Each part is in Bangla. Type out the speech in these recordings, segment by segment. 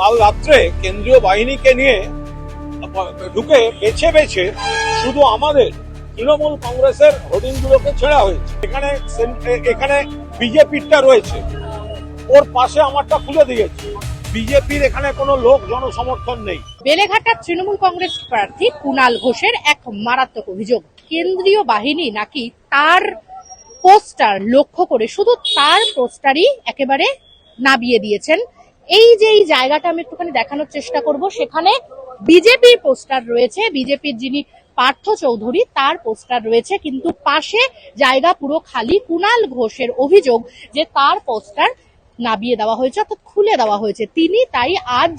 কাল রাত্রে কেন্দ্রীয় বাহিনীকে নিয়ে ঢুকে বেছে বেছে শুধু আমাদের তৃণমূল কংগ্রেসের হোর্ডিংগুলোকে ছেড়া হয়েছে। এখানে বিজেপিরটা রয়েছে, ওর পাশে আমারটা খুলে দিয়েছে। বিজেপির এখানে কোনো লোক জনসমর্থন নেই। বেলেঘাটার তৃণমূল কংগ্রেস প্রার্থী কুণাল ঘোষের এক মারাত্মক অভিযোগ, কেন্দ্রীয় বাহিনী নাকি তার পোস্টার লক্ষ্য করে শুধু তার পোস্টারই একেবারে নাবিয়ে দিয়েছেন। এই যে এই জায়গাটা আমি একটুখানি দেখানোর চেষ্টা করব, সেখানে বিজেপির পোস্টার রয়েছে, বিজেপির যিনি পার্থ চৌধুরী তার পোস্টার রয়েছে, কিন্তু পাশে জায়গা পুরো খালি। কুণাল ঘোষের অভিযোগ যে তার পোস্টার নাবিয়ে দেওয়া হয়েছে, অর্থাৎ খুলে দেওয়া হয়েছে। তিনি তাই আজ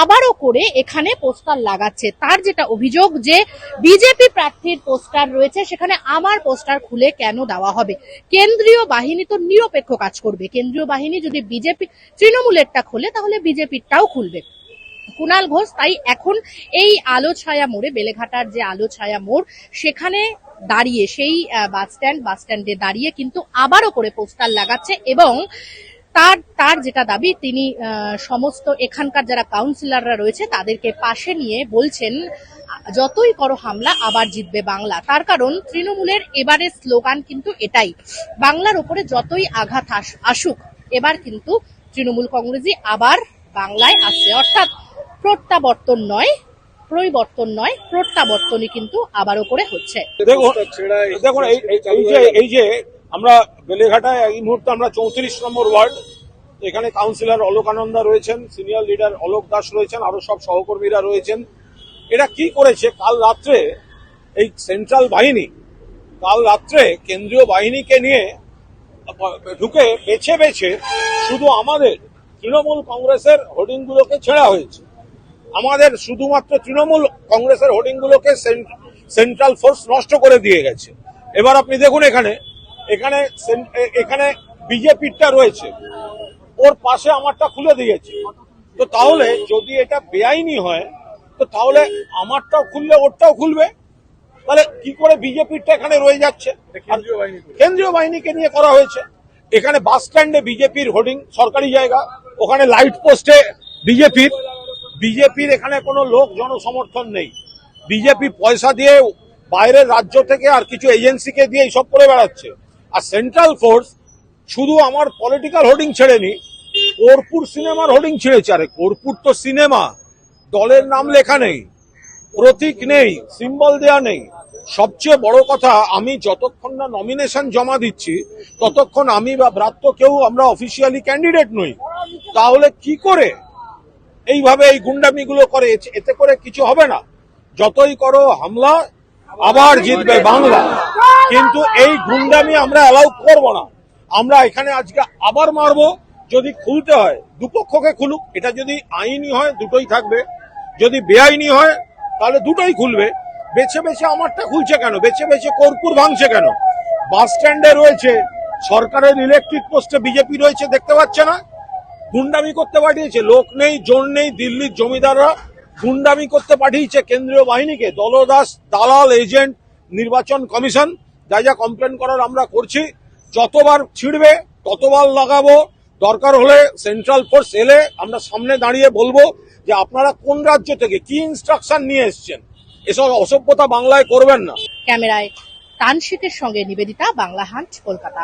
আবারও করে এখানে পোস্টার লাগাচ্ছে। তার যেটা অভিযোগ যে বিজেপি প্রার্থীর পোস্টার রয়েছে, সেখানে আমার পোস্টার খুলে কেন দেওয়া হবে? কেন্দ্রীয় বাহিনী তো নিরপেক্ষ কাজ করবে। কেন্দ্রীয় বাহিনী যদি বিজেপি তৃণমূলেরটা খোলে, তাহলে বিজেপিরটাও খুলবে। কুণাল ঘোষ তাই এখন এই আলো ছায়া মোড়ে, বেলেঘাটার যে আলো ছায়া মোড়, সেখানে দাঁড়িয়ে সেই বাস স্ট্যান্ডে দাঁড়িয়ে কিন্তু আবারও করে পোস্টার লাগাচ্ছে এবং তার যেটা দাবি, তিনি সমস্ত এখানকার যারা কাউন্সিলররা রয়েছে তাদেরকে পাশে নিয়ে বলছেন, যতই করো হামলা আবার জিতবে বাংলা। তার কারণ তৃণমূলের এবারের স্লোগান কিন্তু এটাই, বাংলার উপরে যতই আঘাত আসুক এবার কিন্তু তৃণমূল কংগ্রেসই আবার বাংলায় আসছে। অর্থাৎ প্রত্যাবর্তন নয়, পরিবর্তন নয়, প্রত্যাবর্তনই কিন্তু আবারও করে হচ্ছে। দেখুন এই যে আমরা বেলেঘাটায় এই মুহূর্তে আমরা 34 নম্বর ওয়ার্ড, এখানে কাউন্সিলর অলোকানন্দা রয়েছেন, সিনিয়র লিডার অলোক দাস রয়েছেন, আরো সব সহকর্মীরা রয়েছেন। এরা কি করেছে, কাল রাত্রে এই সেন্ট্রাল বাহিনী কাল রাত্রে কেন্দ্রীয় বাহিনীকে নিয়ে ঢুকে বেছে বেছে শুধু আমাদের তৃণমূল কংগ্রেসের হোর্ডিংগুলোকে ছেড়া হয়েছে। আমাদের শুধুমাত্র তৃণমূল কংগ্রেসের হোর্ডিংগুলোকে সেন্ট্রাল ফোর্স নষ্ট করে দিয়ে গেছে। এবার আপনি দেখুন এখানে বিজেপিরটা রয়েছে, ওর পাশে আমারটা খুলে দিয়েছে। তো তাহলে যদি এটা বেআইনি হয়, তো তাহলে আমারটাও খুললে ওরটাও খুলবে। তাহলে কি করে বিজেপিরটা এখানে রয়ে যাচ্ছে? কেন্দ্রীয় বাহিনীকে নিয়ে করা হয়েছে। এখানে বাস স্ট্যান্ডে বিজেপির হোর্ডিং, সরকারি জায়গা, ওখানে লাইট পোস্টে বিজেপির এখানে কোনো লোক জনসমর্থন নেই। বিজেপি পয়সা দিয়ে বাইরের রাজ্য থেকে আর কিছু এজেন্সিকে দিয়ে এইসব করে বেড়াচ্ছে। আর সেন্ট্রাল ফোর্স শুধু আমার পলিটিক্যাল হোর্ডিং ছেড়েনি, কর্পূর সিনেমার হোর্ডিং ছেড়েছে। আরে কর্পূর তো সিনেমা, দলের নাম লেখা নেই, প্রতীক নেই, সিম্বল দেয়া নেই। সবচেয়ে বড় কথা, আমি যতক্ষণ না নমিনেশন জমা দিচ্ছি ততক্ষণ আমি বা ব্রাত্য কেউ আমরা অফিসিয়ালি ক্যান্ডিডেট নই। তাহলে কি করে এইভাবে এই গুন্ডামিগুলো করে? এতে করে কিছু হবে না। যতই করো হামলা আবার জিতবে বাংলা, কিন্তু এই গুন্ডামি আমরা অ্যালাউ করব না। আমরা এখানে আজকে আবার মারবো। যদি খুলতে হয় দুপক্ষকে খুলুক, এটা যদি আইনি হয় দুটোই থাকবে, যদি বেআইনি হয় তাহলে দুটোই খুলবে। বেছে বেছে আমারটা খুলছে কেন? বেছে বেছে কর্পূর ভাঙছে কেন? বাস স্ট্যান্ডে রয়েছে, সরকারের ইলেকট্রিক পোস্টে বিজেপি রয়েছে, দেখতে পাচ্ছে না? গুন্ডামি করতে পাঠিয়েছে, লোক নেই, জোর নেই, দিল্লির জমিদাররা গুন্ডামি করতে পাঠিয়েছে কেন্দ্রীয় বাহিনীকে। দলদাস, দালাল, এজেন্ট, নির্বাচন কমিশন, যা যা কমপ্লেন করার আমরা করছি। যতবার ছিড়বে ততবার লাগাবো। দরকার হলে সেন্ট্রাল ফোর্স এলে আমরা সামনে দাঁড়িয়ে বলবো যে আপনারা কোন রাজ্য থেকে কি ইনস্ট্রাকশন নিয়ে এসছেন। এসব অসভ্যতা বাংলায় করবেন না। ক্যামেরায় তানশিকের সঙ্গে নিবেদিতা, বাংলা হান্ট, কলকাতা।